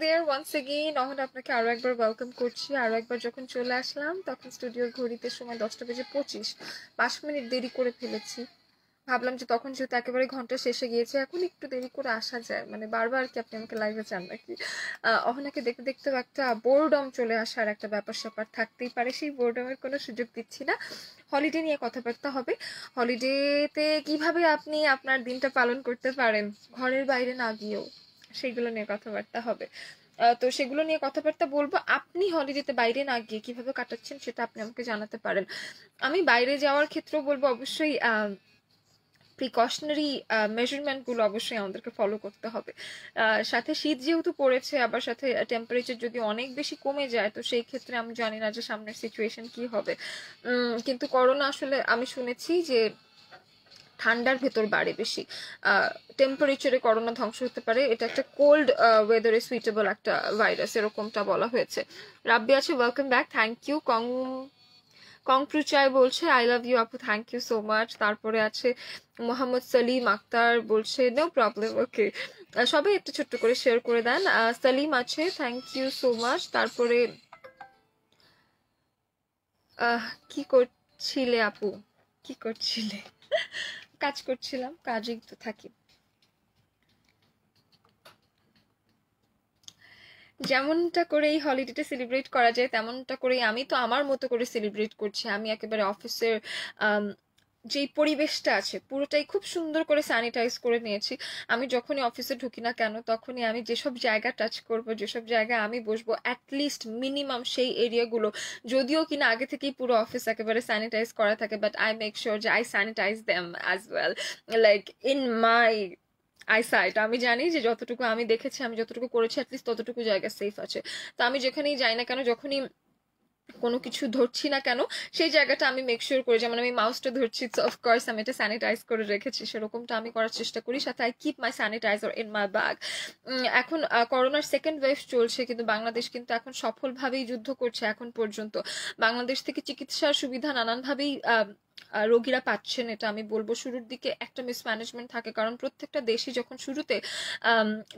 দেয়ার once again. Ahana আপনাকে আরো একবার ওয়েলকাম করছি। আরো একবার যখন চলে আসলাম তখন স্টুডিওর ঘড়িতে সময় 10:25। 5 মিনিট দেরি করে ফেলেছি। ভাবলাম যে তখন যেহেতু একেবারে ঘন্টা শেষে গিয়েছে, এখন একটু দেরি করে আসা যায়, মানে বারবার কি আপনি আমাকে লাইভে চান নাকি? অহনাকে দেখতে দেখতে একটা বোরডম চলে আসার একটা ব্যাপার স্যাপার থাকতেই পারে, সেই বোরডমের কোনো সুযোগ দিচ্ছি না। হলিডে নিয়ে কথাবার্তা হবে। হলিডেতে কিভাবে আপনি আপনার দিনটা পালন করতে পারেন ঘরের বাইরে না গিয়েও, সেগুলো নিয়ে কথাবার্তা হবে। তো সেগুলো নিয়ে কথাবার্তা বলবো। আপনি হলিডেতে বাইরে না গিয়ে কিভাবে কাটাচ্ছেন সেটা আপনি আমাকে জানাতে পারেন। আমি বাইরে যাওয়ার ক্ষেত্রেও বলবো অবশ্যই প্রিকশনারি মেজারমেন্টগুলো অবশ্যই আমাদেরকে ফলো করতে হবে। সাথে শীত যেহেতু পড়েছে, আবার সাথে টেম্পারেচার যদি অনেক বেশি কমে যায়, তো সেই ক্ষেত্রে আমি জানি না যে সামনের সিচুয়েশন কি হবে। কিন্তু করোনা আসলে আমি শুনেছি যে ঠান্ডার ভেতর বাড়ে বেশি, টেম্পারেচারে করোনা ধ্বংস হতে পারে। এটা একটা কোল্ড ওয়েদারে সুইটেবল একটা ভাইরাস, এরকমটা বলা হয়েছে। রাব্বি আছে, ওয়েলকাম ব্যাক, থ্যাংক ইউ। কংপ্রুচায় বলছে আই লাভ ইউ আপু, থ্যাংক ইউ সো মাচ। তারপরে আছে মোহাম্মদ সালিম আক্তার বলছে নো প্রবলেম, ওকে। সবাই একটু ছোট্ট করে শেয়ার করে দেন। সালিম আছে, থ্যাংক ইউ সো মাচ। তারপরে কি করছিলে আপু? কি করছিলে? কাজ করছিলাম, কাজেই তো থাকি। যেমনটা করে এই হলিডেটা সেলিব্রেট করা যায় তেমনটা করে আমি তো আমার মতো করে সেলিব্রেট করছি। আমি একেবারে অফিসের যেই পরিবেশটা আছে পুরোটাই খুব সুন্দর করে স্যানিটাইজ করে নিয়েছি। আমি যখনই অফিসে ঢুকি না কেন তখনই আমি যেসব জায়গা টাচ করব, যেসব জায়গায় আমি বসবো, অ্যাটলিস্ট মিনিমাম সেই এরিয়াগুলো, যদিও কিনা আগে থেকেই পুরো অফিস একেবারে স্যানিটাইজ করা থাকে, বাট আই মেক শিওর যে I sanitize them as well, like in my eyesight. আমি জানি যে যতটুকু আমি দেখেছি, আমি যতটুকু করেছি, অ্যাটলিস্ট ততটুকু জায়গা সেফ আছে। তো আমি যেখানেই যাই না কেন, যখনই কোনো কিছু ধরছি না কেন, সেই জায়গাটা আমি মেক শিওর করি, যেমন আমি মাউসটা ধরছি, অফকোর্স আমি এটা স্যানিটাইজ করে রেখেছি, সেরকমটা আমি করার চেষ্টা করি। সাথে I keep my sanitizer in my bag. এখন করোনার সেকেন্ড ওয়েভ চলছে, কিন্তু বাংলাদেশ কিন্তু এখন সফলভাবেই যুদ্ধ করছে এখন পর্যন্ত। বাংলাদেশ থেকে চিকিৎসার সুবিধা নানানভাবেই রোগীরা পাচ্ছেন, এটা আমি বলবো। শুরুর দিকে একটা মিসম্যানেজমেন্ট থাকে, কারণ প্রত্যেকটা দেশই যখন শুরুতে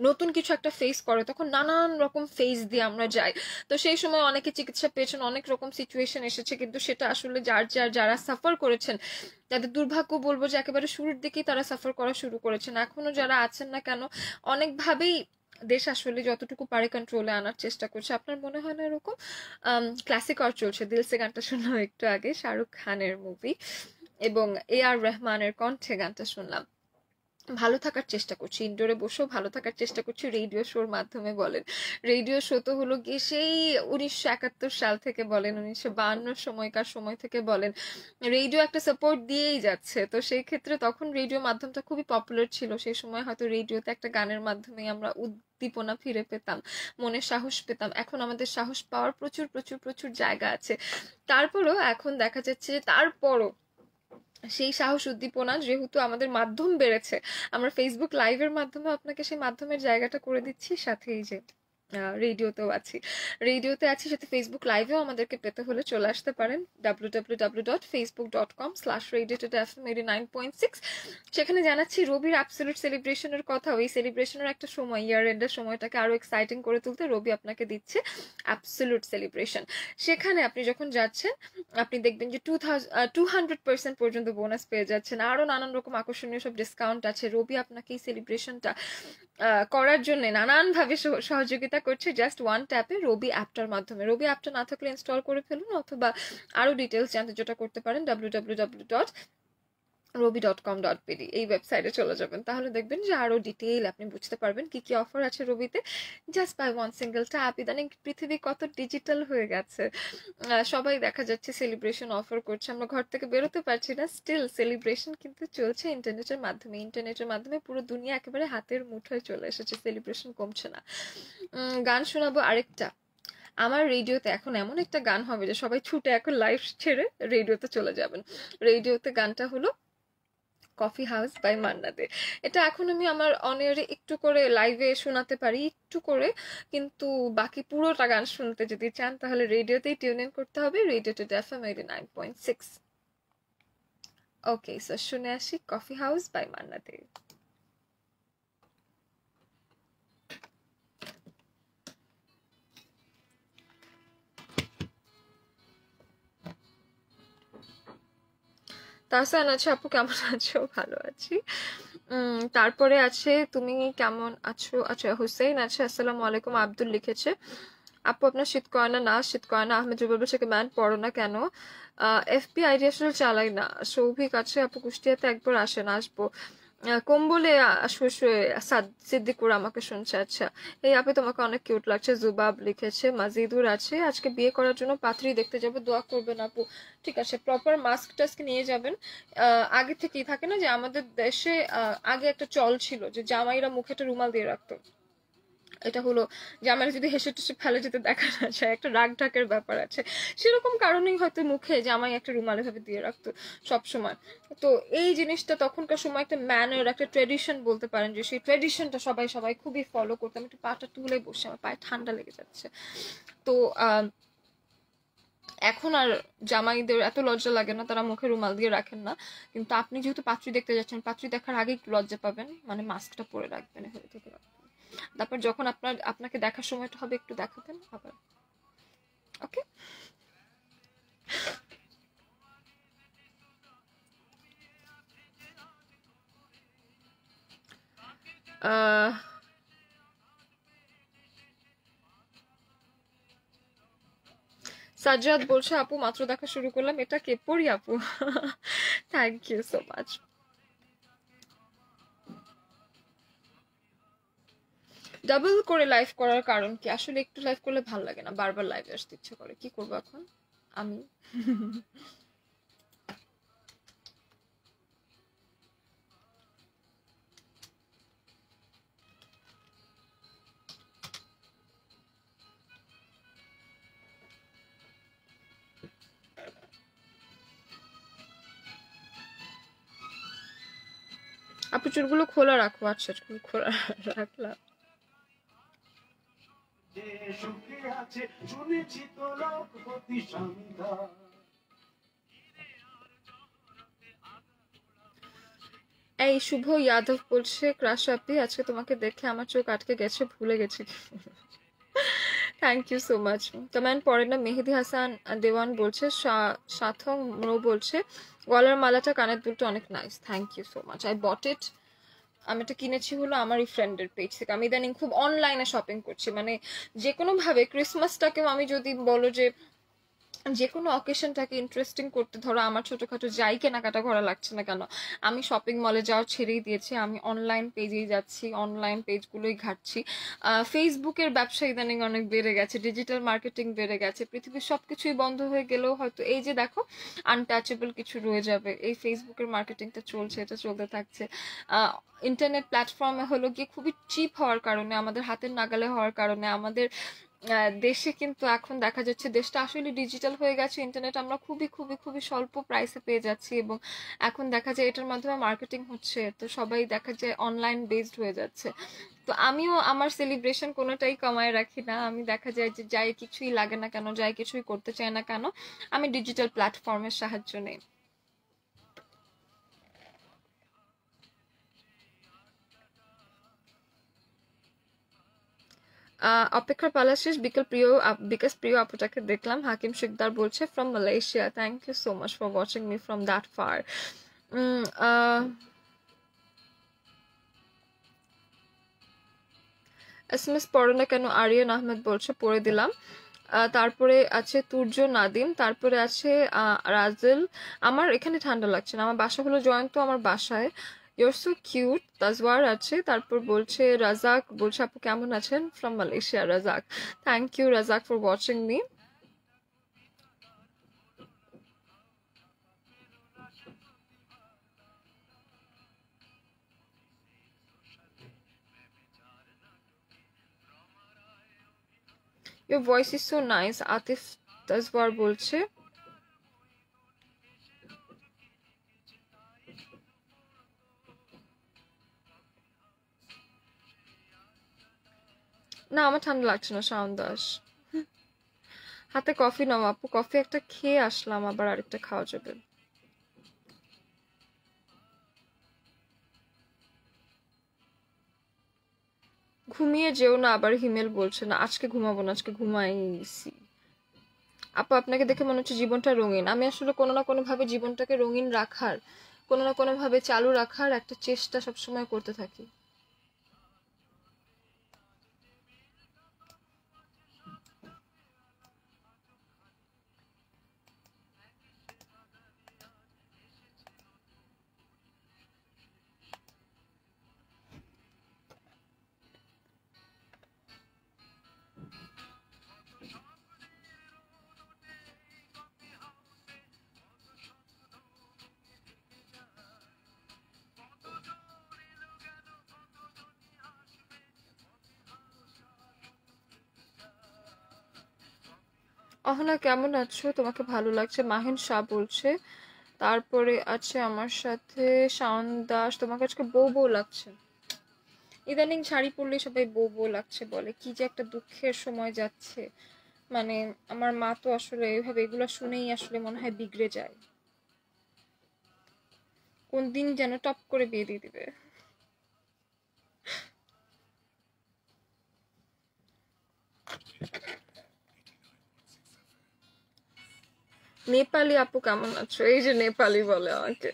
নতুন কিছু একটা ফেস করে তখন নানান রকম ফেস দিয়ে আমরা যাই। তো সেই সময় অনেকে চিকিৎসা পেয়েছেন, অনেক রকম সিচুয়েশন এসেছে, কিন্তু সেটা আসলে যারা সাফার করেছেন তাদের দুর্ভাগ্য বলবো যে একেবারে শুরুর দিকেই তারা সাফার করা শুরু করেছেন। এখনো যারা আছেন না কেন, অনেকভাবেই দেশ আসলে যতটুকু পারে কন্ট্রোলে আনার চেষ্টা করছে। আপনার মনে হয় না এরকম? ক্লাসিক আর চলছে, দিল সে গানটা শুনলাম একটু আগে, শাহরুখ খানের মুভি, এবং এ আর রহমানের কণ্ঠে গানটা শুনলাম। ভালো থাকার চেষ্টা করছি, ইনডোরে বসেও ভালো থাকার চেষ্টা করছি, রেডিও শোর মাধ্যমে বলেন। রেডিও শো তো হলো গিয়ে সেই 1971 সাল থেকে বলেন, 1952 সময়কার সময় থেকে বলেন, রেডিও একটা সাপোর্ট দিয়েই যাচ্ছে। তো সেই ক্ষেত্রে তখন রেডিও মাধ্যমটা খুবই পপুলার ছিল, সেই সময় হয়তো রেডিওতে একটা গানের মাধ্যমে আমরা উদ্দীপনা ফিরে পেতাম, মনে সাহস পেতাম। এখন আমাদের সাহস পাওয়ার প্রচুর প্রচুর প্রচুর জায়গা আছে। তারপরও এখন দেখা যাচ্ছে যে তারপরও সেই সাহস উদ্দীপনা, যেহেতু আমাদের মাধ্যম বেড়েছে, আমরা ফেসবুক লাইভের মাধ্যমে আপনাকে সেই মাধ্যমের জায়গাটা করে দিচ্ছি। সাথে এই যে রেডিওতে আছি, সাথে ফেসবুক লাইভেও আমাদেরকে পেতে হলে চলে আসতে পারেন www.facebook.com/radiotodafm89.6। সেখানে জানাচ্ছি রবির অ্যাবসলিউট সেলিব্রেশনের কথা। ওই সেলিব্রেশনের একটা সময়, ইয়ার এন্ডের সময়টাকে আরো এক্সাইটিং করে তুলতে রবি আপনাকে দিচ্ছে অ্যাবসলিউট সেলিব্রেশন। সেখানে আপনি যখন যাচ্ছেন আপনি দেখবেন যে 200% পর্যন্ত বোনাস পেয়ে যাচ্ছেন, আরো নানান রকম আকর্ষণীয় সব ডিসকাউন্ট আছে। রবি আপনাকে এই সেলিব্রেশনটা করার জন্য নানানভাবে সহযোগিতা করছে, জাস্ট ওয়ান ট্যাপে রবি অ্যাপটার মাধ্যমে। রবি অ্যাপটা না থাকলে ইনস্টল করে ফেলুন, অথবা আরো ডিটেলস জানতে যেটা করতে পারেন www.robi.com.pd, এই ওয়েবসাইটে চলে যাবেন, তাহলে দেখবেন যে আরো ডিটেইল আপনি বুঝতে পারবেন কি কি অফার আছে রবিতে। Just by one single tap. ইদানিং পৃথিবী কত ডিজিটাল হয়ে গেছে, সবাই দেখা যাচ্ছে সেলিব্রেশন অফার করছে, আমরা ঘর থেকে বেরোতে পারছি না, স্টিল সেলিব্রেশন কিন্তু চলছে ইন্টারনেটের মাধ্যমে। ইন্টারনেটের মাধ্যমে পুরো দুনিয়া একেবারে হাতের মুঠোয় চলে এসেছে, সেলিব্রেশন কমছে না। গান শোনাবো আরেকটা। আমার রেডিওতে এখন এমন একটা গান হবে যে সবাই ছুটে এখন লাইভ ছেড়ে রেডিওতে চলে যাবেন। রেডিওতে গানটা হলো coffee house by Manna Dey. এটা এখন আমি আমার অনেয়ারে একটু করে লাইভে শোনাতে পারি একটু করে, কিন্তু বাকি পুরোটা গান শুনতে যদি চান তাহলে রেডিওতেই টিউন ইন করতে হবে, রেডিও টু এফএম 89.6। ওকে, সো শুনে আসি coffee house by Manna Dey. Tahsan আছে, আপু কেমন আছো? ভালো আছি। তারপরে আছে তুমি কেমন আছো? আচ্ছা, হুসেইন আছে, আসসালামু আলাইকুম। আব্দুল লিখেছে, আপু আপনার শীত করে না? না, শীত করে না। আহমেদ রুবেল বলছে কমেন্ট পড়ো না কেন? এফপি আইডি আসলে চালাই না। সৌভিক আছে, আপু কুষ্টিয়াতে একবার আসেন। আসবো। কম্বলে শুয়ে সিদ্দিকুর আমাকে শুনছে। আচ্ছা, এই আপু তোমাকে অনেক কিউট লাগছে। জুবাব লিখেছে। মাজিদুর আছে, আজকে বিয়ে করার জন্য পাত্রী দেখতে যাবো, দোয়া করবেন আপু। ঠিক আছে, প্রপার মাস্ক টাস্ক নিয়ে যাবেন। আগে থেকেই থাকে না যে আমাদের দেশে আগে একটা চল ছিল যে জামাইরা মুখে একটা রুমাল দিয়ে রাখতো। এটা হলো যে আমার যদি হেসে টেসে ফেলে যেতে দেখা না যায়, একটা রাগ ঢাকের ব্যাপার আছে। সেরকম কারণেই হয়তো মুখে জামাই একটা রুমাল এভাবে দিয়ে রাখতো সব সময়। তো এই জিনিসটা তখনকার সময় একটা ম্যানার, একটা ট্রেডিশন বলতে পারেন, যে সেই ট্রেডিশনটা সবাই সবাই খুবই ফলো করতাম। একটু পাটা তুলে বসে, আমার পায়ে ঠান্ডা লেগে যাচ্ছে। তো এখন আর জামাইদের এত লজ্জা লাগে না, তারা মুখে রুমাল দিয়ে রাখেন না। কিন্তু আপনি যেহেতু পাত্রী দেখতে যাচ্ছেন, পাত্রী দেখার আগে একটু লজ্জা পাবেন, মানে মাস্কটা পরে রাখবেন এভাবে থেকে রাখবেন। তারপর যখন আপনাকে দেখার সময়টা হবে একটু দেখাবেন আবার। ওকে। সাজ্জাদ বলছে, আপু মাত্র দেখা শুরু করলাম। এটা কে? পড়ি আপু। Thank you so much. Double করে লাইভ করার কারণ কি? আসলে একটু লাইভ করলে ভালো লাগে না, বারবার লাইভে আসতে ইচ্ছে করে। কি করবো এখন আমি? আপু চুলগুলো খোলা রাখো। আচ্ছা, চুল খোলা রাখলাম। এই শুভ যাদব বলছে, ক্রাশ আপি আজকে তোমাকে দেখে আমার চোখ আটকে গেছে, ভুলে গেছি। Thank you so much. Comment পড়ে না। মেহেদি হাসান দেওয়ান বলছে, সাথং ম্রো বলছে গলার মালাটা, কানের দুলটা অনেক nice. Thank you so much. I bought it. আমি এটা কিনেছি হলো আমার এই ফ্রেন্ডের পেজ থেকে। আমি ইদানিং খুব অনলাইনে শপিং করছি, মানে যে কোনো ভাবে ক্রিসমাসটাকেও আমি যদি বলো যে যে কোনো অকেশনটাকে ইন্টারেস্টিং করতে, ধরো আমার ছোটখাটো যাই কেনাকাটা করা লাগছে না কেন, আমি শপিং মলে যাওয়া ছেড়েই দিয়েছি, আমি অনলাইন পেজেই যাচ্ছি, অনলাইন পেজগুলোই ঘাটছি। ফেসবুকের ব্যবসা ইদানিং অনেক বেড়ে গেছে, ডিজিটাল মার্কেটিং বেড়ে গেছে। পৃথিবীর সবকিছুই বন্ধ হয়ে গেলেও হয়তো এই যে দেখো আনটাচেবল কিছু রয়ে যাবে। এই ফেসবুকের মার্কেটিংটা চলছে, এটা চলতে থাকছে। ইন্টারনেট প্ল্যাটফর্মে হলো গিয়ে খুবই চিপ হওয়ার কারণে, আমাদের হাতের নাগালে হওয়ার কারণে, আমাদের দেশে কিন্তু এখন দেখা যাচ্ছে দেশটা আসলে ডিজিটাল হয়ে গেছে। ইন্টারনেট আমরা খুবই খুবই খুবই স্বল্প প্রাইসে পেয়ে যাচ্ছি, এবং এখন দেখা যায় এটার মাধ্যমে মার্কেটিং হচ্ছে, তো সবাই দেখা যায় অনলাইন বেসড হয়ে যাচ্ছে। তো আমিও আমার সেলিব্রেশন কোনোটাই কমায় রাখি না। আমি দেখা যায় যে যাই কিছুই লাগে না কেন, যাই কিছুই করতে চাই না কেন, আমি ডিজিটাল প্ল্যাটফর্মের সাহায্য নেই। অপেক্ষার পালা শেষ। বিকাশ প্রিয় আপুটাকে দেখলাম। হাকিম শিকদার বলছে from Malaysia, thank you so much for watching me from that far. SMS পড়ো না কেন? আরিয়ান আহমেদ বলছে, পড়ে দিলাম। তারপরে আছে তুর্য নাদিম, তারপরে আছে রাজেল। আমার এখানে ঠান্ডা লাগছে না, আমার বাসা হলো জয়ন্ত, আমার বাসায়। ইউর সো কিউট তাজওয়ার আছে। তারপর বলছে রাজাক বলছে, আপু কেমন আছেন? From Malaysia Razak. Thank you Razak for watching me. Your voice is so nice, Atif Tajwar বলছে। না, আমার ঠান্ডা লাগছে না শাওন দাস। হাতে কফি নাও আপু। কফি একটা খেয়ে আসলাম, আবার আরেকটা খাওয়া যাবে। ঘুমিয়ে যেও না আবার, হিমেল বলছে। না, আজকে ঘুমাবো না, আজকে ঘুমাইছি। আপু আপনাকে দেখে মনে হচ্ছে জীবনটা রঙিন। আমি আসলে কোনো না কোনো ভাবে জীবনটাকে রঙিন রাখার, কোনো না কোনো ভাবে চালু রাখার একটা চেষ্টা সবসময় করতে থাকি। অহনা কেমন আছো? তোমাকে ভালো লাগছে? মাহিন শাহ বলছে। তারপরে আছে আমার সাথে শাওন দাস, তোমাকে আজকে বউ বউ লাগছে। ইদানিং শাড়ি পরলে সবাই বউ বউ লাগছে বলে, কি যে একটা দুঃখের সময় যাচ্ছে। মানে আমার মা তো আসলে এইভাবে এগুলো শুনেই আসলে মনে হয় বিগড়ে যায়, কোন দিন যেন টপ করে বিয়ে দিয়ে দিবে। নেপালি আপু কেমন আছো? এই যে নেপালি বলে আমাকে।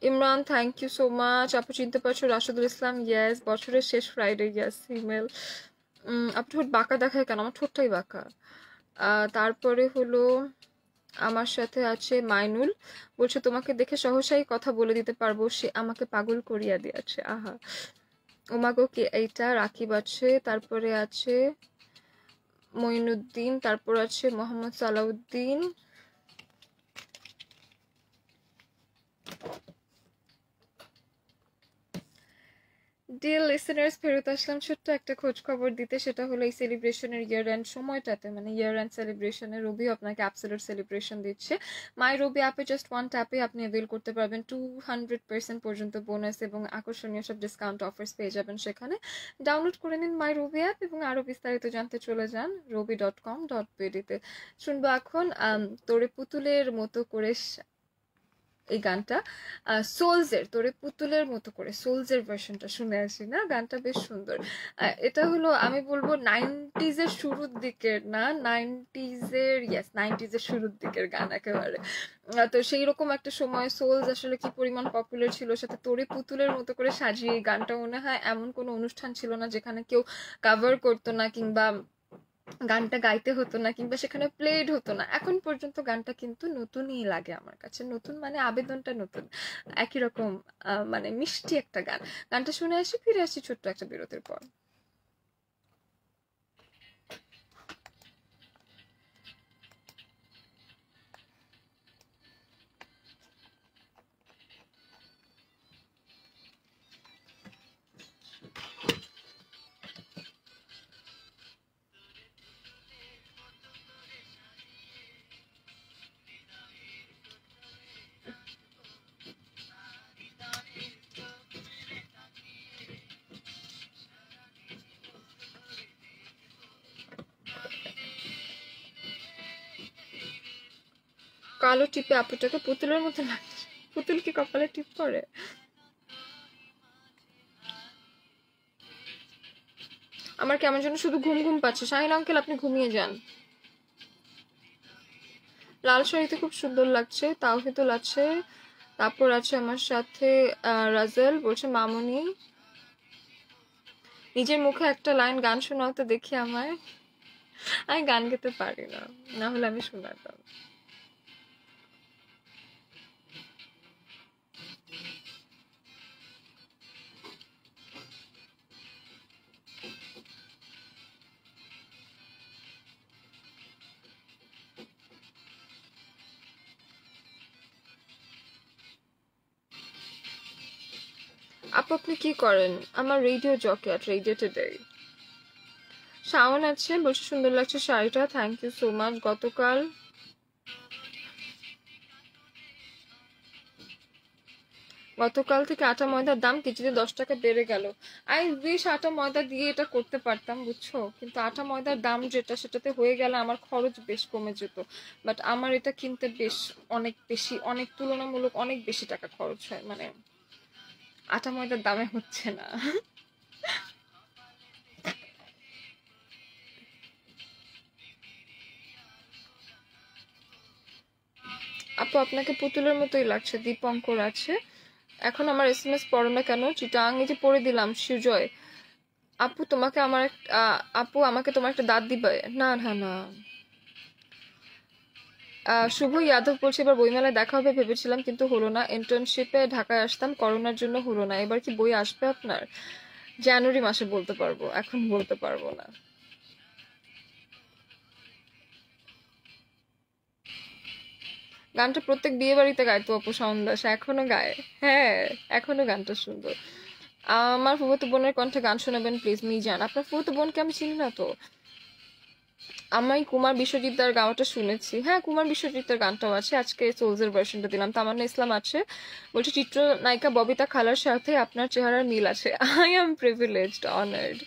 Imran thank you so much. আপু চিনতে পারছো রাশেদুল ইসলাম? ইয়েস। বছরের শেষ ফ্রাইডে, ইয়েস ইমেল। আপু ঠোঁট বাঁকা দেখায় কেন? আমার ঠোঁটটাই বাঁকা। তারপরে হলো আমার সাথে আছে মাইনুল, বলছে তোমাকে দেখে সহসাই কথা বলে দিতে পারবো, সে আমাকে পাগল করিয়া দিয়েছে। আহা, ওমাগো কে এইটা? রাকিব আছে, তারপরে আছে মঈনুদ্দিন, তারপর আছে মোহাম্মদ সালাউদ্দিন। ডিয়ার লিসেনার্স, ফেরত আসলাম ছোট্ট একটা খোঁজ খবর দিতে। সেটা হলো এই সেলিব্রেশনের ইয়ার এন্ড সময়টাতে, মানে ইয়ার এন্ড সেলিব্রেশনে রবি আপনাকে অ্যাবসলিউট সেলিব্রেশন দিচ্ছে। মাই রবি অ্যাপে জাস্ট ওয়ান ট্যাপে আপনি অ্যাভেল করতে পারবেন 200% পর্যন্ত বোনাস এবং আকর্ষণীয় সব ডিসকাউন্ট অফার্স পেয়ে যাবেন সেখানে। ডাউনলোড করে নিন মাই রবি অ্যাপ এবং আরও বিস্তারিত জানতে চলে যান robi.com.bd-তে। শুনবো এখন তোরে পুতুলের মতো করে, এই গানটা সোলসের, তোরে পুতুলের মতো করে, সোলসের ভার্সনটা শুনে আসি না, গানটা বেশ সুন্দর। এটা হলো আমি বলবো 90s এর শুরুর দিকের, না 90s এর, ইয়েস 90s এর শুরুর দিকের গান একেবারে। তো সেই রকম একটা সময় সোলস আসলে কি পরিমাণ পপুলার ছিল, সাথে তোরে পুতুলের মতো করে সাজিয়ে এই গানটা, মনে হয় এমন কোনো অনুষ্ঠান ছিল না যেখানে কেউ কাভার করতো না, কিংবা গানটা গাইতে হতো না, কিংবা সেখানে প্লেড হতো না। এখন পর্যন্ত গানটা কিন্তু নতুনই লাগে আমার কাছে, নতুন মানে আবেদনটা নতুন, একই রকম মানে মিষ্টি একটা গান। গানটা শুনে আসি, ফিরে আসি ছোট্ট একটা বিরতির পর। কালো টিপে আপুটাকে পুতুলের মতো লাগছে। পুতুল কি কপালে টিপ করে? আমার কেমন যেন শুধু ঘুম ঘুম পাচ্ছে। শাহিন আঙ্কেল আপনি ঘুমিয়ে যান। লাল শাড়িতে খুব সুন্দর লাগছে। তাওহিদুল আছে, তারপর আছে আমার সাথে রাজেল, বলছে মামুনি নিজের মুখে একটা লাইন গান শোনাও তো দেখি আমায়। আমি গান গেতে পারি না, না হলে আমি শোনাতাম। আপু আপনি কি করেন? আমার radio jockey at radio today. Shaon আছে, বলছে সুন্দর লাগছে শাড়িটা, থ্যাংক ইউ সো মাচ। গতকাল থেকে আটা ময়দার দাম কেজিতে 10 টাকা বেড়ে গেল। আই উইশ আটা ময়দা দিয়ে এটা করতে পারতাম, বুঝছো, কিন্তু আটা ময়দার দাম যেটা সেটাতে হয়ে গেলে আমার খরচ বেশ কমে যেত। বাট আমার এটা কিনতে বেশ অনেক বেশি, অনেক তুলনামূলক অনেক বেশি টাকা খরচ হয়, মানে আটা ময়দার দামে হচ্ছে না। আপু আপনাকে পুতুলের মতোই লাগছে, দীপঙ্কর আছে। এখন আমার SMS পড়ো না কেন? চিটাং, এই যে পড়ে দিলাম। সুজয় আপু তোমাকে আমার আপু আমাকে তোমার একটা দাঁত দিবে? না না না। শুভ যাদব বলছে এবার বইমেলায় দেখা হবে ভেবেছিলাম, কিন্তু হলো না। ইন্টার্নশিপে ঢাকায় আসতাম, করোনার জন্য হলো না। এবার কি বই আসবে আপনার? জানুয়ারি মাসে বলতে পারবো, এখন বলতে পারবো না। গানটা প্রত্যেক বিয়ে বাড়িতে গাইতো অপু শাওন দাস, এখনো গায়। হ্যাঁ, এখনো গানটা সুন্দর। আমার ফুফাতো বোনের কণ্ঠে গান শোনাবেন প্লিজ। মিজান, আপনার ফুফাতো বোনকে আমি চিনি না তো। আমি কুমার বিশ্বজিৎদার গাওয়াটা শুনেছি। হ্যাঁ, কুমার বিশ্বজিৎদার গানটাও আছে, আজকে সোলসের ভার্সনটা দিলাম। তামান্না ইসলাম আছে, বলছে চিত্রনায়িকা ববিতা খালার সাথে আপনার চেহারার মিল আছে। I am privileged, honoured,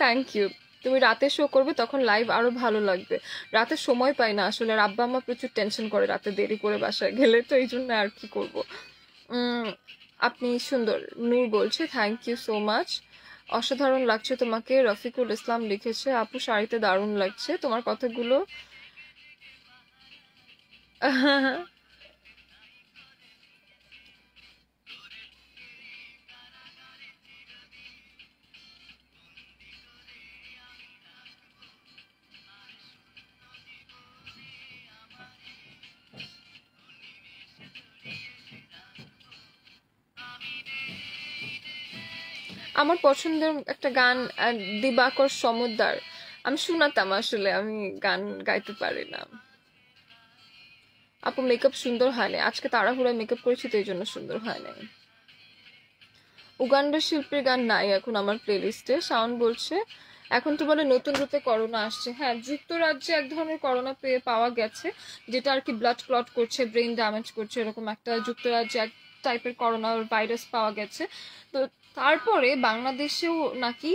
thank you. তুমি রাতে শো করবে, তখন লাইভ আরো ভালো লাগবে। রাতে সময় পাই না আসলে, আর আব্বা আম্মা প্রচুর টেনশন করে রাতে দেরি করে বাসায় গেলে, তো এই জন্য আর কি করব। আপনি সুন্দর, নূর বলছে, থ্যাংক ইউ সো মাচ। অসাধারণ লাগছে তোমাকে, রফিকুল ইসলাম লিখেছে, আপু শাড়িতে দারুণ লাগছে তোমার কথাগুলো। আমার পছন্দের একটা গান দিবাকর সমুদ্র, আমি শোনাতাম, আসলে আমি গান গাইতে পারি না। আপু মেকআপ সুন্দর হয় না, আজকে তাড়াহুড়া মেকআপ করেছি তো এই জন্য সুন্দর হয় নাই। উগান্ডার শিল্পীর গান নাই এখন আমার প্লেলিস্টে। শাওন বলছে এখন তো বলে নতুন রূপে করোনা আসছে। হ্যাঁ, যুক্তরাজ্যে এক ধরনের করোনা পাওয়া গেছে, যেটা আর কি ব্লাড ক্লট করছে, ব্রেন ড্যামেজ করছে, এরকম একটা যুক্তরাজ্যে এক টাইপের করোনা ভাইরাস পাওয়া গেছে। তো তারপরে বাংলাদেশেও নাকি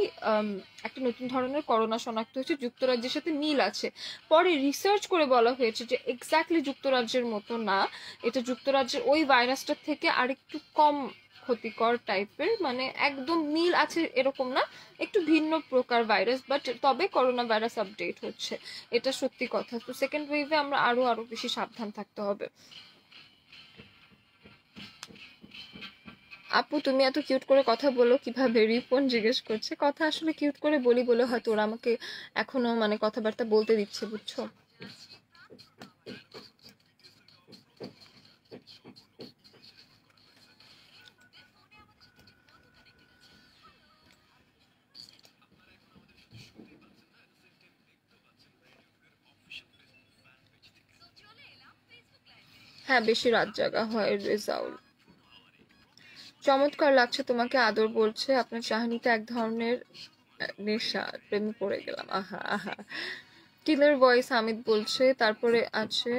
একটা নতুন ধরনের করোনা শনাক্ত হয়েছে, যুক্তরাজ্যের সাথে মিল আছে। পরে রিসার্চ করে বলা হয়েছে যে এক্স্যাক্টলি যুক্তরাজ্যের মতো না, এটা যুক্তরাজ্যের ওই ভাইরাসটা থেকে আরেকটু কম ক্ষতিকর টাইপের, মানে একদম মিল আছে এরকম না, একটু ভিন্ন প্রকার ভাইরাস, বাট তবে করোনা ভাইরাস আপডেট হচ্ছে, এটা সত্যি কথা। তো সেকেন্ড ওয়েভে আমরা আরো বেশি সাবধান থাকতে হবে। আপু তুমি এত কিউট করে কথা বলো কিভাবে? রিপন জিজ্ঞেস করছে। কথা আসলে কিউট করে বলি বলে হয়তো ওরা আমাকে এখনো মানে কথাবার্তা বলতে দিচ্ছে, বুঝছো। হ্যাঁ, বেশি রাত জাগা হয়। রেজাউল, চমৎকার লাগছে তোমাকে, আদর বলছে আপনার চাহনিতে এক ধরনের নেশা, প্রেমে পড়ে গেলাম। আহা আহা। কিলার ভয়েস হামিদ বলছে। তারপরে আছে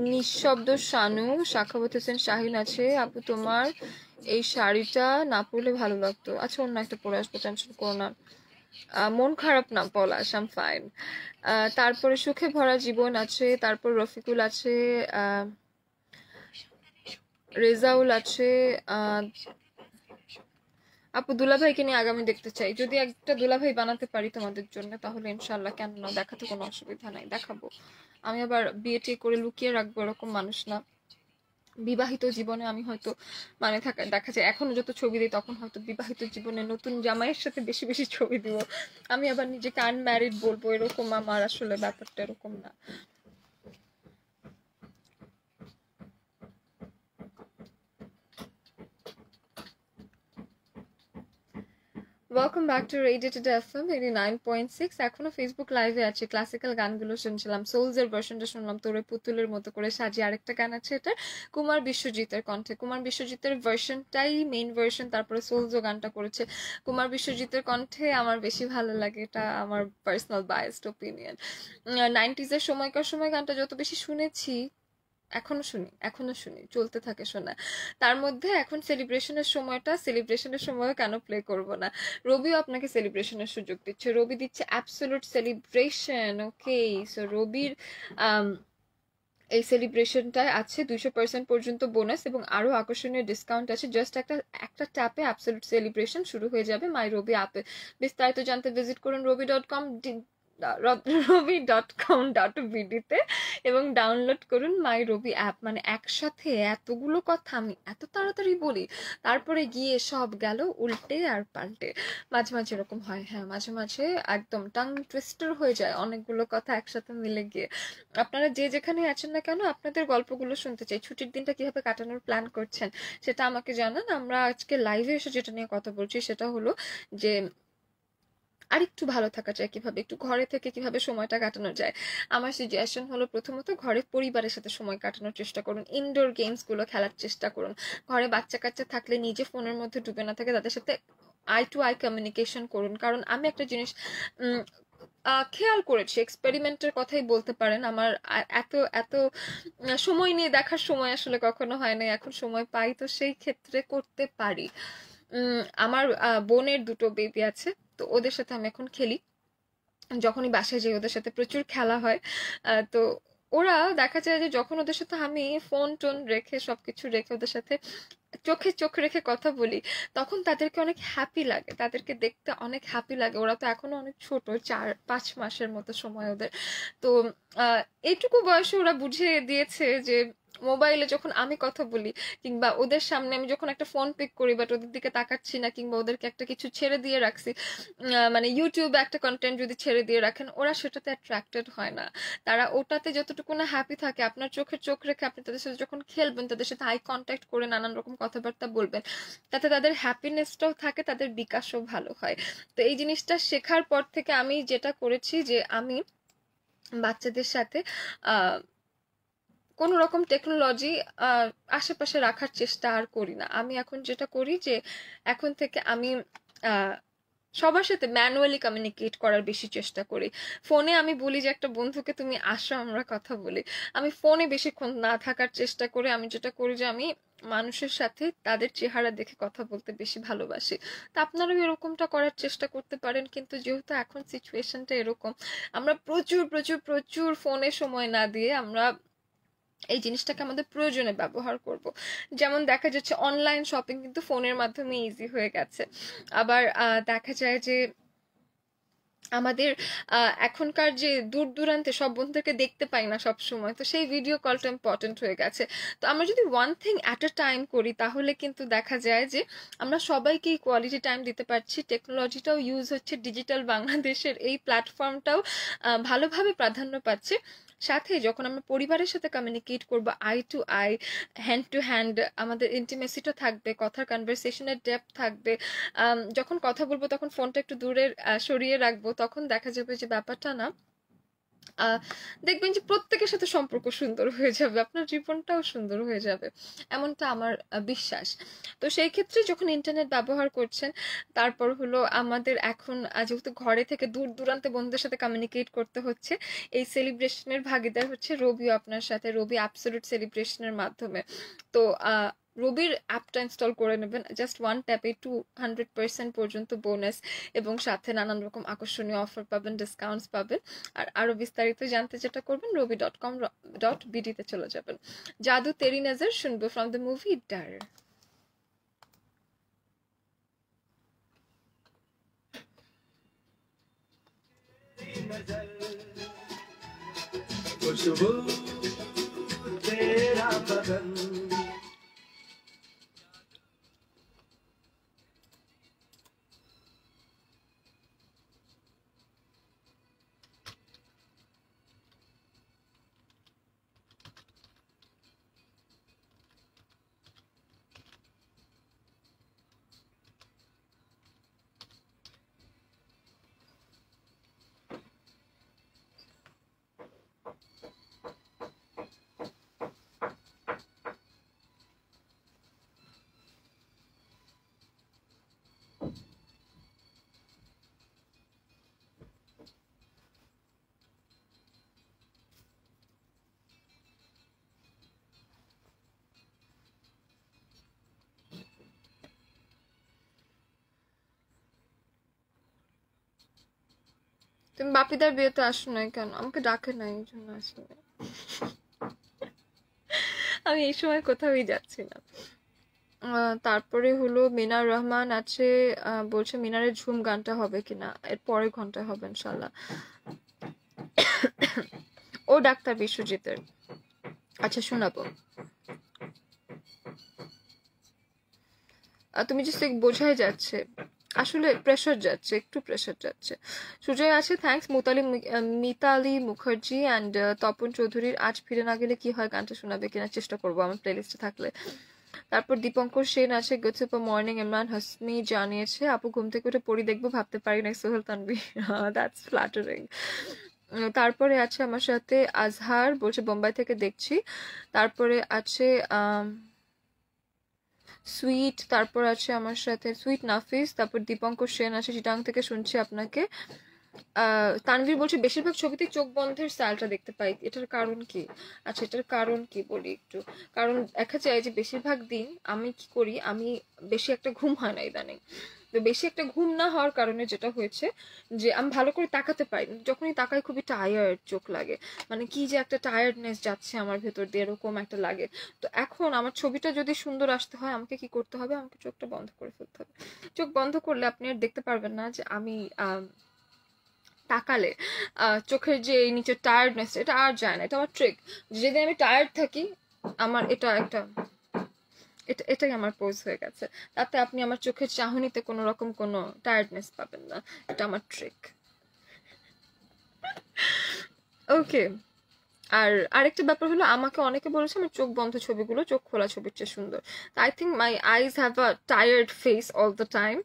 নিঃশব্দ শানু, সাখাওয়াত হোসেন শাহিন আছে, আপু তোমার এই শাড়িটা না পরলে ভালো লাগতো। আচ্ছা, অন্য একটা পরে আসবো, টেনশন করো না। মন খারাপ না পলাশ, আম ফাইন। তারপরে সুখে ভরা জীবন আছে, তারপর রফিকুল আছে, রেজাউল আছে। আপু দুলাভাইকে নিয়ে আগামী দেখতে চাই, যদি একটা দুলাভাই বানাতে পারি তোমাদের জন্য তাহলে ইনশাল্লাহ, কেন না, দেখাতে কোনো অসুবিধা নাই, দেখাবো। আমি আবার বিয়ে টিয়ে করে লুকিয়ে রাখবো এরকম মানুষ না। বিবাহিত জীবনে আমি হয়তো মানে দেখা যায় এখনো যত ছবি দিই, তখন হয়তো বিবাহিত জীবনে নতুন জামাইয়ের সাথে বেশি বেশি ছবি দিব। আমি আবার নিজেকে আনম্যারিড বলবো, এরকম আমার আসলে ব্যাপারটা এরকম না। Welcome back to Radio Today FM 89.6। এখনো ফেসবুক লাইভে আছে, ক্লাসিক্যাল গানগুলো শুনছিলাম, সোলস এর ভার্সনটা শুনলাম, তোরে পুতুলের মতো করে সাজিয়ে আরেকটা গান আছে, এটা কুমার বিশ্বজিতের কণ্ঠে। কুমার বিশ্বজিতের ভার্সনটাই মেইন ভার্সন, তারপরে সোলসও গানটা করেছে কুমার বিশ্বজিতের কণ্ঠে, আমার বেশি ভালো লাগে, এটা আমার পার্সোনাল বায়াসড ওপিনিয়ন। 90s এর সময়কার সময় গানটা যত বেশি শুনেছি, এখনো শুনি, চলতে থাকে শোনা। তার মধ্যে এখন সেলিব্রেশনের সময়টা, সেলিব্রেশনের সময় কেন প্লে করব না। রবিও আপনাকে সেলিব্রেশনের সুযোগ দিচ্ছে, রবি দিচ্ছে অ্যাবসলিউট সেলিব্রেশন। ওকে, সো রবির এই সেলিব্রেশনটায় আছে 200% পর্যন্ত বোনাস এবং আরো আকর্ষণীয় ডিসকাউন্ট আছে। জাস্ট একটা ট্যাপে অ্যাবসলিউট সেলিব্রেশন শুরু হয়ে যাবে মাই রবি অ্যাপে। বিস্তারিত জানতে ভিজিট করুন robi.com। robi.com.bd-তে এবং ডাউনলোড করুন মাই রবি অ্যাপ। মানে একসাথে এতগুলো কথা আমি এত তাড়াতাড়ি বলি, তারপরে গিয়ে সব গেল উল্টে আর পাল্টে। মাঝে মাঝে এরকম হয়, হ্যাঁ মাঝে মাঝে একদম টাং টুইস্টার হয়ে যায় অনেকগুলো কথা একসাথে মিলে গিয়ে। আপনারা যে যেখানে আছেন না কেন, আপনাদের গল্পগুলো শুনতে চাই। ছুটির দিনটা কিভাবে কাটানোর প্ল্যান করছেন সেটা আমাকে জানান। আমরা আজকে লাইভে এসে যেটা নিয়ে কথা বলছি সেটা হলো যে আরেকটু ভালো থাকা যায় কিভাবে, একটু ঘরে থেকে কিভাবে সময়টা কাটানো যায়। আমার সাজেশন হলো প্রথমত ঘরে পরিবারের সাথে সময় কাটানোর চেষ্টা করুন, ইনডোর গেমস গুলো খেলার চেষ্টা করুন। ঘরে বাচ্চা কাচ্চা থাকলে নিজে ফোনের মধ্যে ডুবে না থাকে তাদের সাথে আই টু আই কমিউনিকেশন করুন। কারণ আমি একটা জিনিস খেয়াল করেছি, এক্সপেরিমেন্টের কথাই বলতে পারেন। আমার এত এত সময় নিয়ে দেখার সময় আসলে কখনো হয় না, এখন সময় পাই তো সেই ক্ষেত্রে করতে পারি। আমার বোনের দুটো বেবি আছে, তো ওদের সাথে আমি এখন খেলি। যখনই বাসায় যাই ওদের সাথে প্রচুর খেলা হয়। তো ওরা দেখা যায় যে যখন ওদের সাথে আমি ফোন টোন রেখে সবকিছু রেখে ওদের সাথে চোখে চোখ রেখে কথা বলি, তখন তাদেরকে অনেক হ্যাপি লাগে, তাদেরকে দেখতে অনেক হ্যাপি লাগে। ওরা তো এখনো অনেক ছোট, 4-5 মাসের মতো সময় ওদের। তো আহ এইটুকু বয়সে ওরা বুঝে দিয়েছে যে মোবাইলে যখন আমি কথা বলি কিংবা ওদের সামনে আমি যখন একটা ফোন পিক করি বাট ওদের দিকে তাকাচ্ছি না, কিংবা ওদেরকে একটা কিছু ছেড়ে দিয়ে রাখছি, মানে ইউটিউবে একটা কন্টেন্ট যদি ছেড়ে দিয়ে রাখেন, ওরা সেটাতে অ্যাট্রাক্টেড হয় না। তারা ওটাতে যতটুকু না হ্যাপি থাকে, আপনার চোখে চোখ রেখে আপনি তাদের সাথে যখন খেলবেন, তাদের সাথে আই কন্ট্যাক্ট করে নানান রকম কথাবার্তা বলবেন, তাতে তাদের হ্যাপিনেসটাও থাকে, তাদের বিকাশও ভালো হয়। তো এই জিনিসটা শেখার পর থেকে আমি যেটা করেছি যে আমি বাচ্চাদের সাথে আহ কোনো রকম টেকনোলজি আশেপাশে রাখার চেষ্টা আর করি না। আমি এখন যেটা করি যে এখন থেকে আমি আহ সবার সাথে ম্যানুয়ালি কমিউনিকেট করার বেশি চেষ্টা করি। ফোনে আমি বলি যে একটা বন্ধুকে তুমি আসো আমরা কথা বলি, আমি ফোনে বেশিক্ষণ না থাকার চেষ্টা করি। আমি যেটা করি যে আমি মানুষের সাথে তাদের চেহারা দেখে কথা বলতে বেশি ভালোবাসি। তা আপনারাও এরকমটা করার চেষ্টা করতে পারেন, কিন্তু যেহেতু এখন সিচুয়েশনটা এরকম, আমরা প্রচুর প্রচুর প্রচুর ফোনে সময় না দিয়ে আমরা এই জিনিসটাকে আমাদের প্রয়োজনে ব্যবহার করব। যেমন দেখা যাচ্ছে অনলাইন শপিং কিন্তু ফোনের মাধ্যমে ইজি হয়ে গেছে। আবার দেখা যায় যে আমাদের এখনকার যে দূর দূরান্তে সব বন্ধুদেরকে দেখতে পাই না সব সময়, তো সেই ভিডিও কলটা ইম্পর্টেন্ট হয়ে গেছে। তো আমরা যদি one thing at a time করি তাহলে কিন্তু দেখা যায় যে আমরা সবাইকেই কোয়ালিটি টাইম দিতে পারছি। টেকনোলজিটাও ইউজ হচ্ছে, ডিজিটাল বাংলাদেশের এই প্ল্যাটফর্মটাও ভালোভাবে প্রাধান্য পাচ্ছে। সাথে যখন আমরা পরিবারের সাথে কমিউনিকেট করব eye to eye, hand to hand, আমাদের ইন্টিমেসিটা থাকবে, কথার কনভারসেশনের ডেপথ থাকবে। যখন কথা বলবো তখন ফোনটা একটু দূরে সরিয়ে রাখবো, তখন দেখা যাবে যে ব্যাপারটা না দেখবেন যে প্রত্যেকের সাথে সম্পর্ক সুন্দর হয়ে যাবে, আপনার জীবনটাও সুন্দর হয়ে যাবে, এমনটা আমার বিশ্বাস। তো সেই ক্ষেত্রে যখন ইন্টারনেট ব্যবহার করছেন, তারপর হলো আমাদের এখন যেহেতু ঘরে থেকে দূর দূরান্তে বন্ধুদের সাথে কমিউনিকেট করতে হচ্ছে, এই সেলিব্রেশনের ভাগিদার হচ্ছে রবিও আপনার সাথে, রবি অ্যাবসলিউট সেলিব্রেশনের মাধ্যমে। তো রবির অ্যাপটা ইনস্টল করে নেবেন, জাস্ট ওয়ান ট্যাপে 200% পর্যন্ত বোনাস এবং সাথে নানান রকম আকর্ষণীয় অফার পাবেন, ডিসকাউন্টস পাবেন। আর আরো বিস্তারিত জানতে যেটা করবেন robi.com.bd-তে চলে যাবেন। জাদু তেরি নজর শুনবো ফ্রম দ্য মুভি ডার। खुशबू तेरा बदन তুমি বাপিদার বিয়েতে আসো নাই কেন? আমাকে ডাকে নাই, এই জন্য আসলে আমি এই সময় কোথাওই যাচ্ছি না। তারপরে হলো মিনার রহমান আছে, বলছে মিনারের ঝুম গানটা হবে কিনা, এর পরের ঘন্টায় হবে ইনশাল্লাহ। ও ডাক্তার বিশ্বজিতের। আচ্ছা শোনাবো। তুমি যে বোঝাই যাচ্ছে, আসলে প্রেশার যাচ্ছে, একটু প্রেশার যাচ্ছে। সুজয় আছে, থ্যাঙ্কস। মিতালি মুখার্জি অ্যান্ড তপন চৌধুরীর আজ ফিরে না গেলে কি হয় গানটা শোনাবে কিনা, চেষ্টা করবো আমার প্লেলিস্টে থাকলে। তারপর দীপঙ্কর সেন আছে, good super morning. Imran Hashmi জানিয়েছে, আপু ঘুম থেকে উঠে পড়ি দেখবো, ভাবতে পারি না। Sohel Tanvi, that's flattering. তারপরে আছে আমার সাথে আজহার, বলছে বোম্বাই থেকে দেখছি। তারপরে আছে সুইট, তারপর আছে আমার সাথে সুইট নাফিস, তারপর দীপঙ্কর সেন আছে, চিটাং থেকে শুনছি আপনাকে। তানভীর বলছে বেশিরভাগ ছবিতে চোখ বন্ধের স্টাইলটা দেখতে পাই, এটার কারণ কি? আচ্ছা এটার কারণ কি বলি একটু। কারণ দেখা যায় যে বেশিরভাগ দিন আমি কি করি, আমি বেশি একটা ঘুম হয় না ইদানিং। তো বেশি একটা ঘুম না হওয়ার কারণে যেটা হয়েছে যে আমি ভালো করে তাকাতে পারি না, যখনই তাকাই খুবই টায়ার্ড চোখ লাগে, মানে কি যে একটা টায়ার্ডনেস যাচ্ছে আমার ভেতর দিয়ে, এরকম একটা লাগে। তো এখন আমার ছবিটা যদি সুন্দর আসতে হয় আমাকে কি করতে হবে, আমাকে চোখটা বন্ধ করে ফেলতে হবে। চোখ বন্ধ করলে আপনি আর দেখতে পারবেন না যে আমি তাকালে চোখের যে নিচের টায়ার্ডনেস এটা আর যায় না। এটা আমার ট্রিক। যেদিন আমি টায়ার্ড থাকি আমার এটা একটা এটাই আমার পোজ হয়ে গেছে। তাতে আপনি আমার চোখের চাহনিতে কোনো রকম কোনো টায়ার্ডনেস পাবেন না। এটা আমার ট্রিক। ওকে। আর আরেকটা ব্যাপার হলো, আমাকে অনেকে বলেছে আমার চোখ বন্ধ ছবিগুলো চোখ খোলা ছবির চেয়ে সুন্দর। তো I think my eyes have a tired face all the time.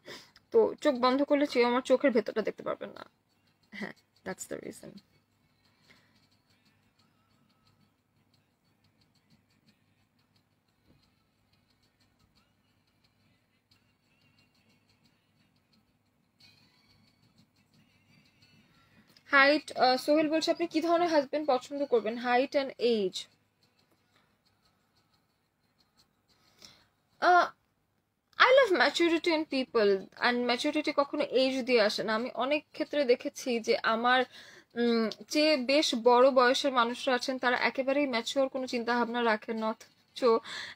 তো চোখ বন্ধ করলে আমার চোখের ভেতরটা দেখতে পারবেন না। হ্যাঁ, that's the reason. Height, Sohel বলছে আপনি কি ধরনের হাজবেন্ড পছন্দ করবেন, height and age? I love maturity in people, and maturity কখনো এজ দিয়ে আসে না। আমি অনেক ক্ষেত্রে দেখেছি যে আমার যে বেশ বড় বয়সের মানুষরা আছেন তারা একেবারেই ম্যাচিওর কোনো চিন্তা ভাবনা রাখেন না, অথচ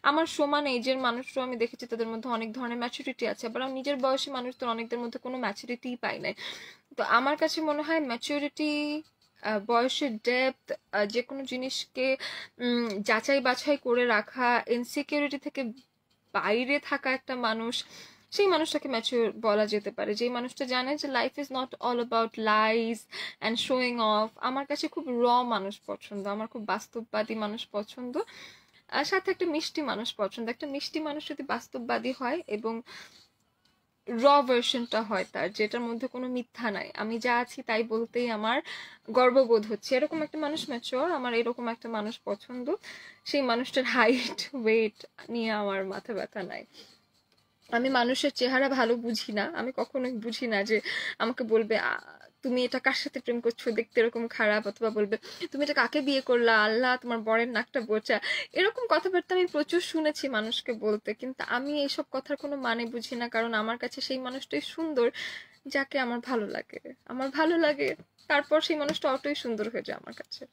আমার সমান এজের মানুষরাও আমি দেখেছি তাদের মধ্যে অনেক ধরনের ম্যাচুরিটি আছে। আবার আমি নিজের বয়সী মানুষদের অনেকদের মধ্যে কোনো ম্যাচুরিটিই পাই নাই। তো আমার কাছে মনে হয় ম্যাচুরিটি, বয়সের ডেপথ, যে কোনো জিনিসকে যাচাই বাছাই করে রাখা, ইনসিকিউরিটি থেকে বাইরে থাকা একটা মানুষ, সেই মানুষটাকে ম্যাচিওর বলা যেতে পারে। যেই মানুষটা জানে যে life is not all about lies and showing off. আমার কাছে খুব মানুষ পছন্দ, আমার খুব বাস্তববাদী মানুষ পছন্দ, আর সাথে একটা মিষ্টি মানুষ পছন্দ। একটা মিষ্টি মানুষ যদি বাস্তববাদী হয় এবং ভার্সনটা হয় তার, যেটার মধ্যে কোনো মিথ্যা নাই, আমি যা আছি তাই বলতেই আমার গর্ববোধ হচ্ছে, এরকম একটা মানুষ ম্যাচিওর, আমার এরকম একটা মানুষ পছন্দ। সেই মানুষটার হাইট ওয়েট নিয়ে আমার মাথা ব্যথা নাই। আমি মানুষের চেহারা ভালো বুঝি না, আমি কখনোই বুঝি না যে আমাকে বলবে তুমি এটা কার সাথে প্রেম করছো, দেখতে এরকম খারাপ, অথবা বলবে তুমি এটা কাকে বিয়ে করলা, আল্লাহ তোমার বরের নাকটা বোচা। এরকম কথাবার্তা আমি প্রচুর শুনেছি মানুষকে বলতে, কিন্তু আমি এইসব কথার কোনো মানে বুঝি না, কারণ আমার কাছে সেই মানুষটাই সুন্দর যাকে আমার ভালো লাগে। আমার ভালো লাগে, তারপর সেই মানুষটা অতই সুন্দর হয়ে যায় আমার কাছে।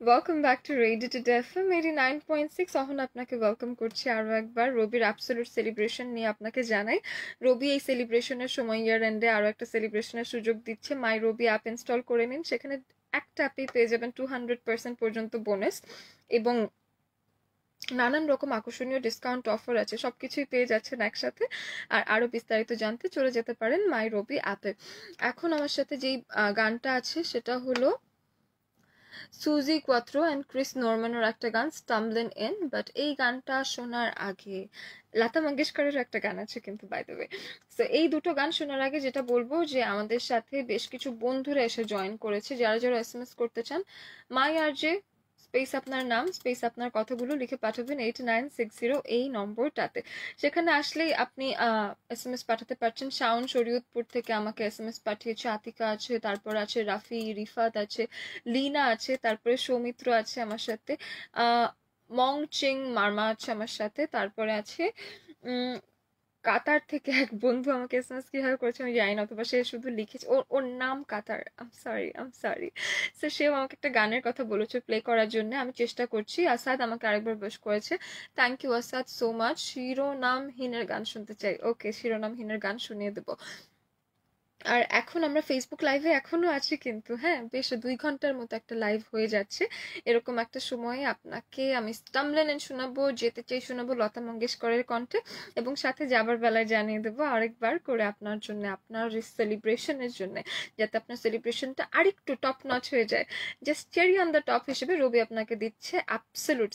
Welcome back to Radio Today FM 89.6। অহন আপনাকে ওয়েলকাম করছি আরও একবার রবির অ্যাবসলিউট সেলিব্রেশন নিয়ে। আপনাকে জানাই রবি এই সেলিব্রেশনের সময় ইয়ার এন্ডে আরও একটা সেলিব্রেশনের সুযোগ দিচ্ছে। মাই রবি অ্যাপ ইনস্টল করে নিন, সেখানে একটা অ্যাপেই পেয়ে যাবেন 200% পর্যন্ত বোনাস এবং নানান রকম আকর্ষণীয় ডিসকাউন্ট অফার আছে, সবকিছুই পেয়ে যাচ্ছেন একসাথে। আর আরো বিস্তারিত জানতে চলে যেতে পারেন মাই রবি অ্যাপে। এখন আমার সাথে যেই গানটা আছে সেটা হলো সুজি কোয়াত্রো অ্যান্ড ক্রিস নরম্যানের একটা গান স্টাম্বলিং ইন। বাট এই গানটা শোনার আগে লতা মঙ্গেশকরের একটা গান আছে কিন্তু, বাই দ্য ওয়ে। সো এই দুটো গান শোনার আগে যেটা বলবো যে আমাদের সাথে বেশ কিছু বন্ধুরা এসে জয়েন করেছে, যারা যারা এসএমএস করতে চান মাই আর জে স্পেস আপনার নাম স্পেস আপনার কথাগুলো লিখে পাঠাবেন 8960 এই নম্বরটাতে। সেখানে আসলেই আপনি এসএমএস পাঠাতে পারছেন। শাওন শরীয়তপুর থেকে আমাকে এসএমএস পাঠিয়েছে, আতিকা আছে, তারপর আছে রাফি, রিফাত আছে, লিনা আছে, তারপরে সৌমিত্র আছে আমার সাথে, মং চিং মার্মা আছে আমার সাথে, তারপরে আছে কাতার থেকে এক বন্ধু আমাকে এসএমএস কিভাবে করেছে আমি জানি না, অথবা সে শুধু লিখেছে, ওর নাম কাতার, আম সরি। সো সেও আমাকে একটা গানের কথা বলেছে প্লে করার জন্য, আমি চেষ্টা করছি। আসাদ আমাকে আরেকবার বেশ করেছে, thank you Asad so much. শিরোনামহীনের গান শুনতে চাই, ওকে শিরোনামহীনের গান শুনিয়ে দেবো। আর এখন আমরা ফেসবুক লাইভে এখনো আছি কিন্তু, হ্যাঁ বেশ 2 ঘন্টার মতো একটা লাইভ হয়ে যাচ্ছে। এরকম একটা সময়ে আপনাকে আমি স্টামলেন শোনাবো, যেতে চাই শোনাবো লতা মঙ্গেশকরের কণ্ঠে, এবং সাথে যাবার বেলায় জানিয়ে দেবো আরেকবার করে আপনার জন্য, আপনার সেলিব্রেশনের জন্য, যাতে আপনার সেলিব্রেশনটা আরেকটু টপ নচ হয়ে যায়। Just cherry on the top হিসেবে রবি আপনাকে দিচ্ছে অ্যাবসোলুট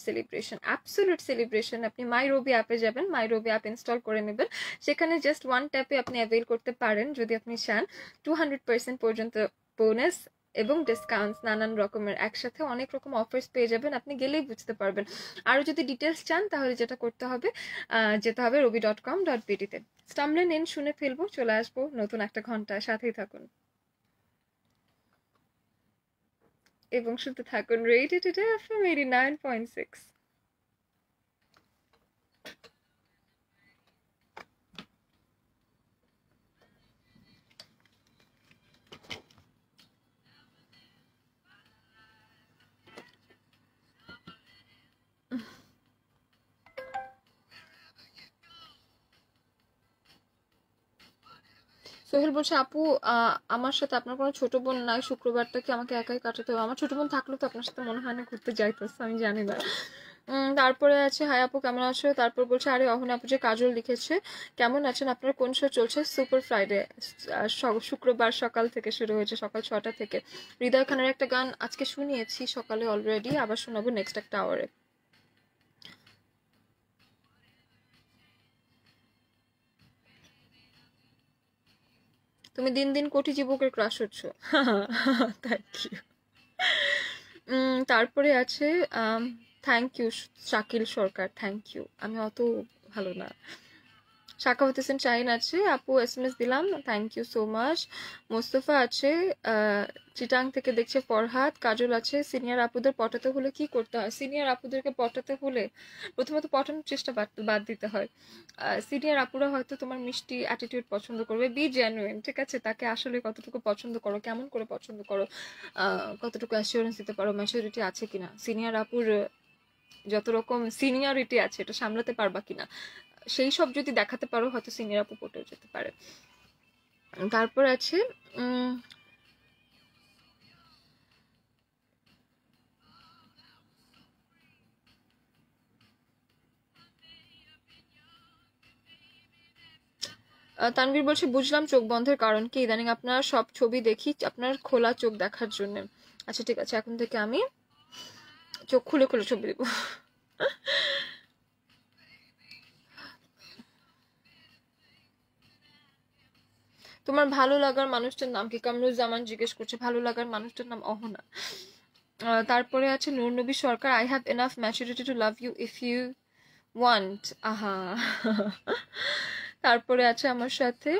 সেলিব্রেশন। আপনি মাই রবি অ্যাপে যাবেন, মাই রবি অ্যাপ ইনস্টল করে নেবেন, সেখানে জাস্ট ওয়ান ট্যাপে আপনি অ্যাভেল করতে পারেন যদি আপনি চান 200% পর্যন্ত বোনাস এবং ডিসকাউন্টস, নানান রকমের একসাথে অনেক রকম অফার্স পেয়ে যাবেন, আপনি গেলেই বুঝতে পারবেন। আরও যদি ডিটেলস চান তাহলে যেটা করতে হবে, যেতে হবে robi.com.bd-তে। স্টামলেন এন শুনে ফেলবো, চলে আসবো নতুন একটা ঘন্টায়, সাথেই থাকুন এবং শুনতে থাকুন রেডিও টুডে এফএম 89.6। সোহেল বলছে, আপু আমার সাথে আপনার কোনো ছোট বোন নাই, শুক্রবারটাকে আমাকে একাই কাটাতে হবে। আমার ছোট বোন থাকলেও তো আপনার সাথে মনে হয় না ঘুরতে যাইতেছে, আমি জানি না। তারপরে আছে, হাই আপু কেমন আছো? তারপর বলছে, আরে অহন আপু যে কাজল লিখেছে, কেমন আছেন? আপনার কোন শো চলছে? সুপার ফ্রাইডে, শুক্রবার সকাল থেকে শুরু হয়েছে, সকাল 6টা থেকে। হৃদয় খানের একটা গান আজকে শুনিয়েছি সকালে অলরেডি, আবার শোনাবো নেক্সট একটা আওয়ারে। তুমি দিন দিন কোটি যুবকের ক্রাশ হচ্ছ। Thank you. তারপরে আছে thank you Shakil Sarkar, thank you. আমি অত ভালো না। সাখাওয়াত হোসেন শাহিন আছে, আপু এসএমএস দিলাম, thank you so much. Mostafa আছে চিটাং থেকে দেখছে, ফরহাদ, কাজল আছে। সিনিয়র আপুদের পটাতে হলে কি করতে হয়? সিনিয়র আপুদেরকে পটাতে হলে প্রথমত পটানোর চেষ্টা বাদ দিতে হয়। সিনিয়র আপুরা হয়তো তোমার মিষ্টি অ্যাটিটিউড পছন্দ করবে, বি জেনুইন, ঠিক আছে? তাকে আসলে কতটুকু পছন্দ করো, কেমন করে পছন্দ করো, কতটুকু অ্যাসিওরেন্স দিতে পারো, ম্যাচুরিটি আছে কিনা, সিনিয়র আপুর যত রকম সিনিয়রিটি আছে এটা সামলাতে পারবা কিনা, সেই সব যদি দেখাতে পারো হয়তো সিনিয়র আপু পটেও যেতে পারে। তারপর আছে তানভীর বলছে, বুঝলাম চোখ বন্ধের কারণ কি, ইদানিং আপনার সব ছবি দেখি আপনার খোলা চোখ দেখার জন্য। আচ্ছা ঠিক আছে, এখন থেকে আমি চোখ খুলে খুলে ছবি দেবো। তোমার ভালো লাগার মানুষটার নাম কি? কামরুজ্জামান জিজ্ঞেস করছে, ভালো লাগার মানুষটার নাম অহনা। তারপরে আছে Noor Nabi Sarkar, I have enough maturity to love you if you want. আহা। তারপরে আছে আমার সাথে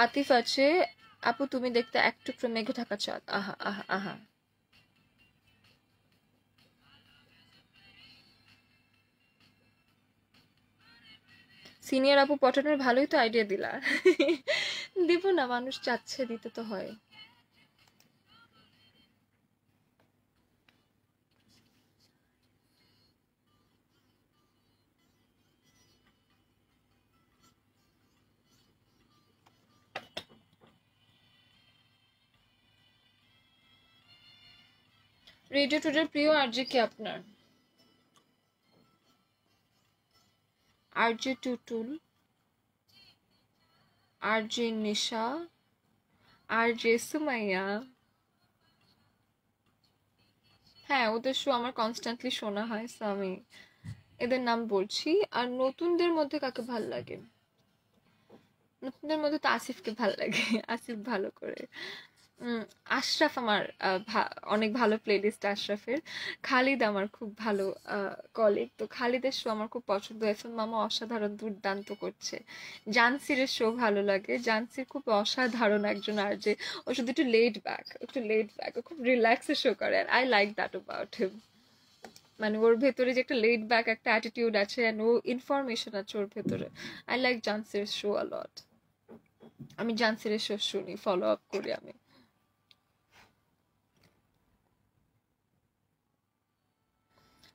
আতিফ আছে, আপু তুমি দেখতে এক টুকরো মেঘে ঢাকা চাঁদ। আহা আহা আহা। সিনিয়র আপু পটানোর ভালোই তো আইডিয়া দিলা। দিব না, মানুষ চাচ্ছে, দিতে তো হয়। রেডিও টুডের প্রিয় আরজে কে আপনার? আরজে টুটুল, আরজে নিশা, আরজে সুমাইয়া। হ্যাঁ, ওদের শো আমার কনস্ট্যান্টলি শোনা হয়, সো আমি এদের নাম বলছি। আর নতুনদের মধ্যে কাকে ভাল লাগে? নতুনদের মধ্যে তো আসিফকে ভাল লাগে। আসিফ ভালো করে। আশরাফ আমার অনেক ভালো প্লেলিস্ট আশরাফের। খালিদ আমার খুব ভালো কলিগ, তো খালিদের শো আমার খুব পছন্দ। এফএম মামা অসাধারণ দুর্দান্ত করছে। জানসিরের শো ভালো লাগে, জানসির খুব অসাধারণ একজন আর যে, ও শুধু একটু লেড ব্যাক, ও খুব রিল্যাক্সে শো করে, I like that about him. মানে ওর ভেতরে যে একটা লেড ব্যাক একটা অ্যাটিটিউড আছে অ্যান্ড ও ইনফরমেশন আছে ওর ভেতরে। আই লাইক জান্সির শো আ লট। আমি জান্সিরের শো শুনি, ফলো আপ করি আমি।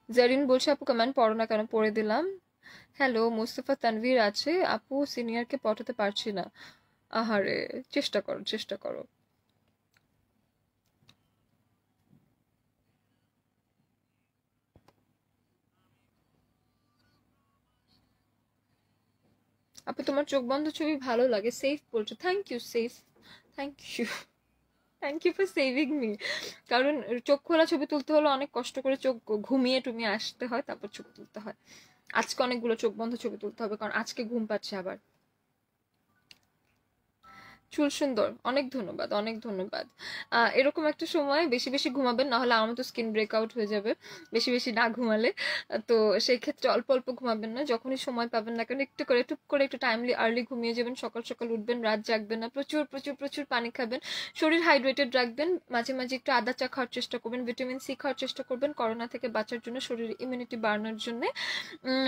জারিন বলছে আপু কমেন্ট পড়ো না কেন, পড়ে দিলাম। হ্যালো, মুস্তফা তানভীর আছে, আপু সিনিয়রকে পটাতে পারছি না। আহারে, চেষ্টা করো চেষ্টা করো। আপু তোমার চোখ বন্ধ ছবি ভালো লাগে, সেফ বলছো, thank you safe, thank you, thank you for saving me. কারণ চোখ খোলা ছবি তুলতে হলে অনেক কষ্ট করে চোখ ঘুমিয়ে টুমিয়ে আসতে হয়, তারপর চোখ তুলতে হয়। আজকে অনেকগুলো চোখ বন্ধ ছবি তুলতে হবে, কারণ আজকে ঘুম পাচ্ছে আবার। চুল সুন্দর, অনেক ধন্যবাদ অনেক ধন্যবাদ। এরকম একটা সময় বেশি বেশি ঘুমাবেন, না হলে আমার মতো স্কিন ব্রেকআউট হয়ে যাবে বেশি বেশি না ঘুমালে। তো সেই ক্ষেত্রে অল্প অল্প ঘুমাবেন না, যখনই সময় পাবেন না কেন একটু করে টুপ করে একটু টাইমলি আর্লি ঘুমিয়ে যাবেন, সকাল সকাল উঠবেন, রাত জাগবেন না, প্রচুর প্রচুর প্রচুর পানি খাবেন, শরীর হাইড্রেটেড রাখবেন, মাঝে মাঝে একটু আদা চা খাওয়ার চেষ্টা করবেন, ভিটামিন সি খাওয়ার চেষ্টা করবেন করোনা থেকে বাঁচার জন্য, শরীরের ইমিউনিটি বাড়ানোর জন্য।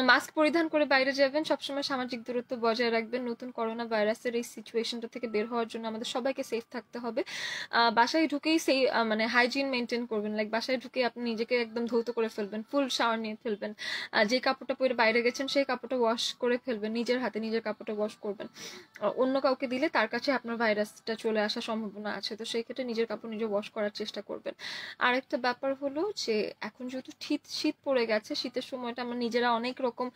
মাস্ক পরিধান করে বাইরে যাবেন, সবসময় সামাজিক দূরত্ব বজায় রাখবেন। নতুন করোনা ভাইরাসের এই সিচুয়েশনটা থেকে বের হওয়ার জন্য আমাদের সবাইকে সেফ থাকতে হবে। বাসায় ঢুকেই সেই মানে হাইজিন মেনটেন করবেন, লাইক বাসায় ঢুকেই আপনি নিজেকে একদম ধৌত করে ফেলবেন, ফুল শাওয়ার নিয়ে ফেলবেন, যে কাপড়টা পরে বাইরে গেছেন সেই কাপড়টা ওয়াশ করে ফেলবেন, নিজের হাতে নিজের কাপড়টা ওয়াশ করবেন। অন্য কাউকে দিলে তার কাছে আপনার ভাইরাসটা চলে আসার সম্ভাবনা আছে, তো সেই ক্ষেত্রে নিজের কাপড় নিজে ওয়াশ করার চেষ্টা করবেন। আরেকটা ব্যাপার হলো যে এখন যেহেতু শীত শীত পড়ে গেছে, শীতের সময়টা আমরা নিজেরা অনেক রকম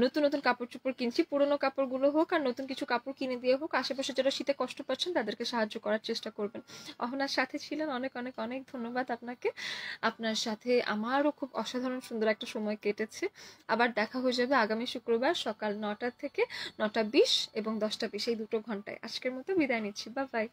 নতুন নতুন কাপড় চোপড় কিনছি, পুরোনো কাপড়গুলো হোক আর নতুন কিছু কাপড় কিনে দিয়ে হোক, আশেপাশে যারা শীতে কষ্ট পাচ্ছেন তাদেরকে সাহায্য করার চেষ্টা করবেন। অহনার সাথে ছিলেন, অনেক অনেক অনেক ধন্যবাদ আপনাকে। আপনার সাথে আমারও খুব অসাধারণ সুন্দর একটা সময় কেটেছে। আবার দেখা হয়ে যাবে আগামী শুক্রবার সকাল 9টা থেকে 9টা 20 এবং 10টা 20, এই দুটো ঘন্টায়। আজকের মতো বিদায় নিচ্ছি, বাই বাই।